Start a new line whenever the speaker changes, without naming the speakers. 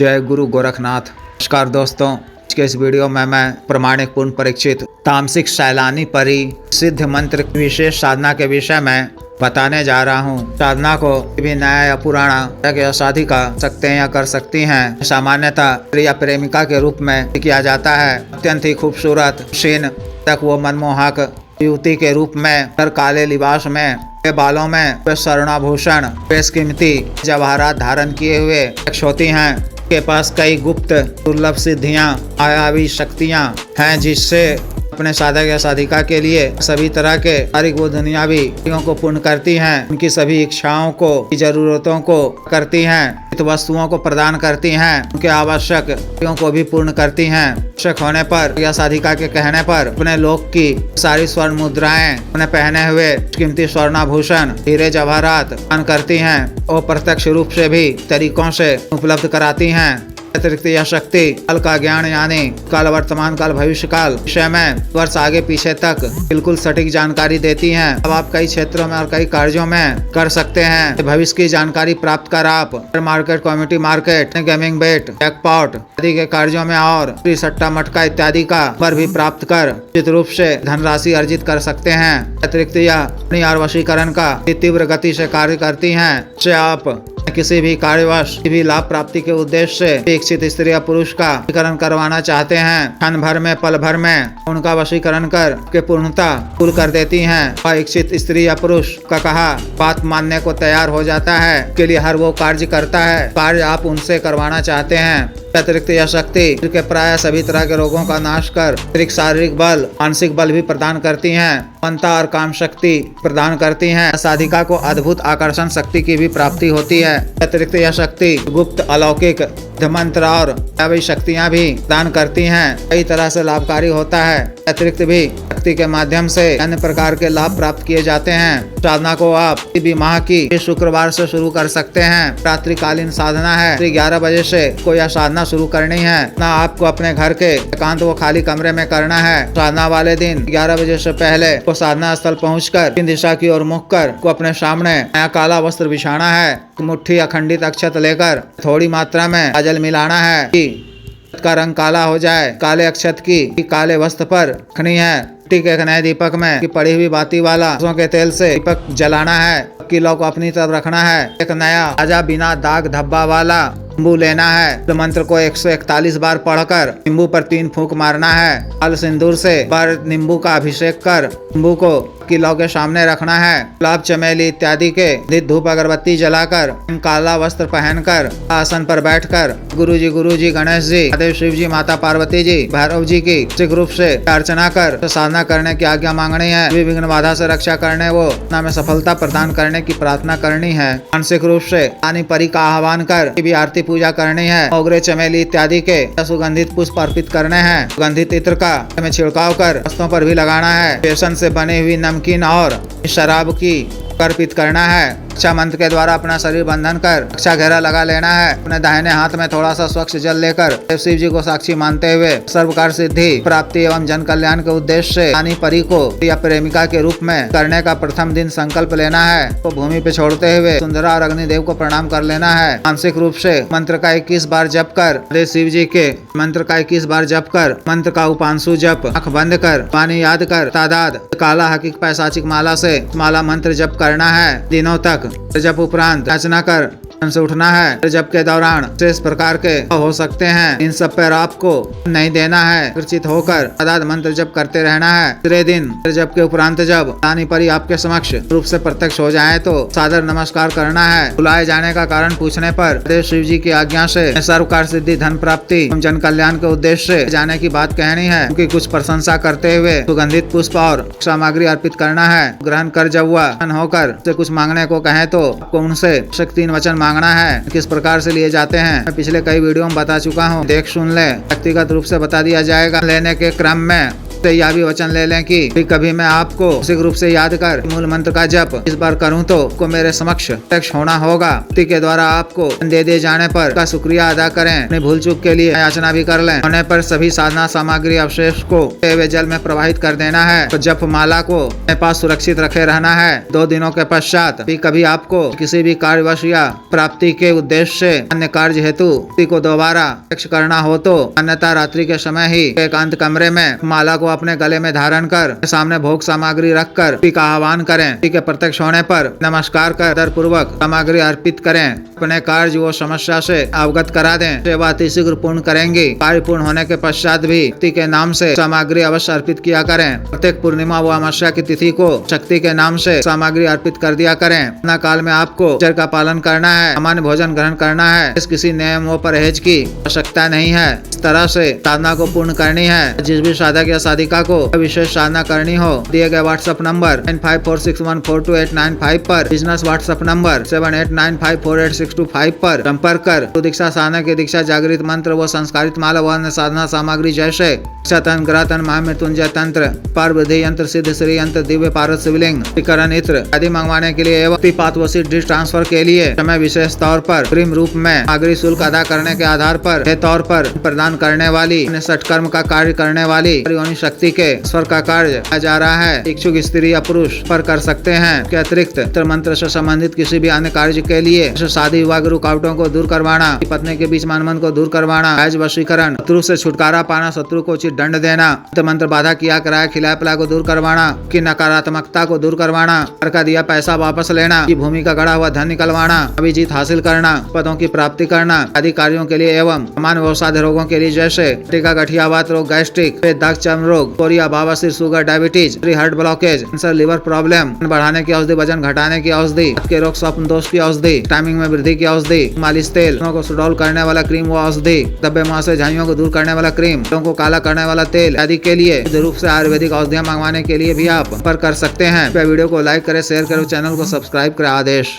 जय गुरु गोरखनाथ। नमस्कार दोस्तों, आज के इस वीडियो में मैं प्रमाणिक पूर्ण परीक्षित तामसिक शैलानी परि सिद्ध मंत्र विशेष साधना के विषय में बताने जा रहा हूँ। साधना को भी नया या पुराना या साधिका सकते हैं या कर सकती हैं। सामान्यतः प्रिया प्रेमिका के रूप में किया जाता है। अत्यंत ही खूबसूरत शीन तक वो मनमोहक युवती के रूप में काले लिबास में बालों में स्वर्णाभूषण बेशकीमती जवाहरात धारण किए हुए होती हैं। के पास कई गुप्त दुर्लभ सिद्धियां मायावी शक्तियां हैं जिससे अपने साधक या साधिका के लिए सभी तरह के शारीरिक व दुनियावी चीजों को पूर्ण करती हैं। उनकी सभी इच्छाओं को जरूरतों को करती हैं, वस्तुओं को प्रदान करती हैं, उनके आवश्यक चीजों को भी पूर्ण करती हैं। आवश्यक होने पर या साधिका के कहने पर अपने लोक की सारी स्वर्ण मुद्राएं अपने पहने हुए कीमती स्वर्णाभूषण हीरे जवाहरात दान करती हैं और प्रत्यक्ष रूप से भी तरीकों से उपलब्ध कराती हैं। अतिरिक्त यह शक्ति काल का ज्ञान यानी काल, वर्तमान काल, भविष्य काल विषय में वर्ष आगे पीछे तक बिल्कुल सटीक जानकारी देती हैं। अब आप कई क्षेत्रों में और कई कार्यों में कर सकते हैं। भविष्य की जानकारी प्राप्त कर आप मार्केट, कम्युनिटी मार्केट, गेमिंग बेट, जैकपॉट आदि के कार्यों में और सट्टा मटका इत्यादि का पर भी प्राप्त कर उचित रूप से धनराशि अर्जित कर सकते हैं। अतिरिक्त यह और वशीकरण का तीव्र गति से कार्य करती हैं। इससे आप किसी भी कार्यवश भी लाभ प्राप्ति के उद्देश्य से इच्छित स्त्री या पुरुष का वशीकरण करवाना चाहते हैं, क्षण भर में पल भर में उनका वशीकरण कर के पूर्णता पूर्ण कर देती हैं। वह इच्छित स्त्री या पुरुष का कहा बात मानने को तैयार हो जाता है। के लिए हर वो कार्य करता है कार्य आप उनसे करवाना चाहते हैं। अतिरिक्त यह शक्ति के प्राय सभी तरह के रोगों का नाश कर अतिरिक्त शारीरिक बल, मानसिक बल भी प्रदान करती हैं। मनता और काम शक्ति प्रदान करती हैं। साधिका को अद्भुत आकर्षण शक्ति की भी प्राप्ति होती है। अतिरिक्त यह शक्ति गुप्त, अलौकिक मंत्र और दैवी शक्तियां भी दान करती हैं। कई तरह से लाभकारी होता है। अतिरिक्त भी शक्ति के माध्यम से अन्य प्रकार के लाभ प्राप्त किए जाते हैं। साधना को आप किसी माह की शुक्रवार से शुरू कर सकते हैं। रात्रिकालीन साधना है। 11 बजे से कोई यह साधना शुरू करनी है ना, आपको अपने घर के एकांत व खाली कमरे में करना है। साधना वाले दिन 11 बजे से पहले को साधना स्थल पहुंचकर इन दिशा की ओर मुख कर को अपने सामने नया काला वस्त्र बिछाना है। मुट्ठी अखंडित अक्षत लेकर थोड़ी मात्रा में जल मिलाना है कि का रंग काला हो जाए। काले अक्षत की काले वस्त्र पर रखनी है। मिट्टी के एक नए दीपक में पड़ी हुई बाती वाला सरसों के तेल से दीपक जलाना है। किलो को अपनी तरफ रखना है। एक नया ताजा बिना दाग धब्बा वाला नींबू लेना है। तो मंत्र को 141 बार पढ़कर नींबू पर 3 फूंक मारना है। लाल सिंदूर से पर नींबू का अभिषेक कर नींबू को किलो के सामने रखना है। गुलाब, चमेली इत्यादि के धूप अगरबत्ती जलाकर काला वस्त्र पहनकर आसन पर बैठकर गुरु जी, गणेश जी, महादेव, शिव जी, माता पार्वती जी, भैरव जी की सिख रूप से अर्चना कर साधना करने की आज्ञा मांगनी है। विघ्न बाधा से रक्षा करने वो साधना में सफलता प्रदान करने की प्रार्थना करनी है। मानसिक रूप से शैलानी परि का आह्वान कर भी आरती पूजा करनी है। मोगरे, चमेली इत्यादि के सुगंधित पुष्प अर्पित करने हैं। सुगंधित इत्र का में छिड़काव कर वस्तुओं पर भी लगाना है। बेसन से बनी हुई नमकीन और शराब की अर्पित करना है। रक्षा मंत्र के द्वारा अपना शरीर बंधन कर रक्षा घेरा लगा लेना है। अपने दाहिने हाथ में थोड़ा सा स्वच्छ जल लेकर शिव जी को साक्षी मानते हुए सर्वकार सिद्धि प्राप्ति एवं जन कल्याण के उद्देश्य से शैलानी परि को या प्रेमिका के रूप में करने का प्रथम दिन संकल्प लेना है। तो भूमि पे छोड़ते हुए सुंदरा और अग्निदेव को प्रणाम कर लेना है। मानसिक रूप से मंत्र का 21 बार जप कर शिव जी के मंत्र का 21 बार जप कर मंत्र का उपांशु जप आँख बंद कर पानी याद कर तादाद काला हकीक पैसाचिक माला से माला मंत्र जप करना है। दिनों तक जप उपरांत याचना कर से उठना है। जप के दौरान शेष प्रकार के हो सकते हैं, इन सब पर आपको नहीं देना है। परिचित होकर तादाद मंत्र जप करते रहना है। तीसरे दिन जप के उपरांत जब शैलानी परि आपके समक्ष रूप से प्रत्यक्ष हो जाए तो सादर नमस्कार करना है। बुलाए जाने का कारण पूछने पर देव शिव जी की आज्ञा से सर्वकार सिद्धि, धन प्राप्ति एवं जन कल्याण के उद्देश्य से जाने की बात कहनी है। उनकी कुछ प्रशंसा करते हुए सुगंधित पुष्प और सामग्री अर्पित करना है। ग्रहण कर जब वह होकर से कुछ मांगने को कहे तो आपको उनसे 3 वचन मांगना है। किस प्रकार से लिए जाते हैं मैं पिछले कई वीडियो में बता चुका हूँ, देख सुन ले। व्यक्तिगत रूप से बता दिया जाएगा। लेने के क्रम में तो यह भी वचन ले लें कि कभी मैं आपको मानसिक रूप से याद कर मूल मंत्र का जप इस बार करूं तो को मेरे समक्ष प्रत्यक्ष होना होगा। के द्वारा आपको दे दिए जाने पर का शुक्रिया अदा करें। अपने भूल चूक के लिए याचना भी कर लें। होने पर सभी साधना सामग्री अवशेष को वे जल में प्रवाहित कर देना है। तो जप माला को अपने पास सुरक्षित रखे रहना है। 2 दिनों के पश्चात भी कभी आपको किसी भी कार्यवश या प्राप्ति के उद्देश्य से अन्य कार्य हेतु को दोबारा प्रत्यक्ष करना हो तो अन्यथा रात्रि के समय ही एकांत कमरे में माला को अपने गले में धारण कर सामने भोग सामग्री रखकर का आह्वान करें। के प्रत्यक्ष होने पर नमस्कार कर दर पूर्वक सामग्री अर्पित करें। अपने कार्य वो समस्या से अवगत करा दें। सेवा अति शीघ्र पूर्ण करेंगे। कार्य पूर्ण होने के पश्चात भी शक्ति के नाम से सामग्री अवश्य अर्पित किया करें। प्रत्येक पूर्णिमा व अमावस्या की तिथि को शक्ति के नाम से सामग्री अर्पित कर दिया करें। अपना काल में आपको आचार का पालन करना है। सामान्य भोजन ग्रहण करना है। इस किसी नियम व परहेज की आवश्यकता नहीं है। इस तरह से साधना को पूर्ण करनी है। जिस भी साधक या साधिका को विशेष साधना करनी हो दिए गए व्हाट्सएप नंबर 9546142895 पर बिजनेस व्हाट्सएप नंबर 78954862 पर संपर्क कर दीक्षा साधना के दीक्षा जागृत मंत्र व संस्कारित माला व अन्य साधना सामग्री जैसे तंत्र ग्रहतन महामृत्युंजय तंत्र पार्वती यंत्र सिद्ध श्री यंत्र दिव्य पारद शिवलिंग करण इत्र आदि मंगवाने के लिए एवं पात व डिश ट्रांसफर के लिए समय विशेष तौर पर प्रेम रूप में सामग्री शुल्क अदा करने के आधार पर के तौर पर प्रदान करने वाली सटकर्म का कार्य करने वाली योनि शक्ति के स्वर का कार्य जा रहा है। इच्छुक स्त्री या पुरुष पर कर सकते हैं। के अतिरिक्त मंत्र से संबंधित किसी भी अन्य कार्य के लिए शादी विवाह रुकावटों को दूर करवाना, पत्नी के बीच मनमन को दूर करवाना, वशीकरण, शत्रु से छुटकारा पाना, शत्रु को उचित दंड देना, मंत्र बाधा किया कराया खिलाया पिला को दूर करवाना, की नकारात्मकता को दूर करवाना, का दिया पैसा वापस लेना, की भूमि का गड़ा हुआ धन निकलवाना, अभिजीत हासिल करना, पदों की प्राप्ति करना आदि कार्यों के लिए एवं सामान्य व्यवसाय रोगों के लिए जैसे टीका गठियावात रोग, गैस्ट्रिक, दाग चर्म रोग, कोरिया, बवासीर, sugar, diabetes, heart blockage, cancer, liver problem, बढ़ाने की औषधि, वजन घटाने की औषधि, के रोग, स्वप्न दोष की औषधि, टाइमिंग में वृद्धि की औषधि, मालिश तेल, को सुडौल करने वाला क्रीम व औषधि, धब्बे मुंह से झाइयों को दूर करने वाला क्रीम, को काला करने वाला तेल आदि के लिए रूप से आयुर्वेदिक औषधियां मंगवाने के लिए भी आप पर कर सकते हैं। वीडियो को लाइक करें, शेयर करें, चैनल को सब्सक्राइब करें। आदेश।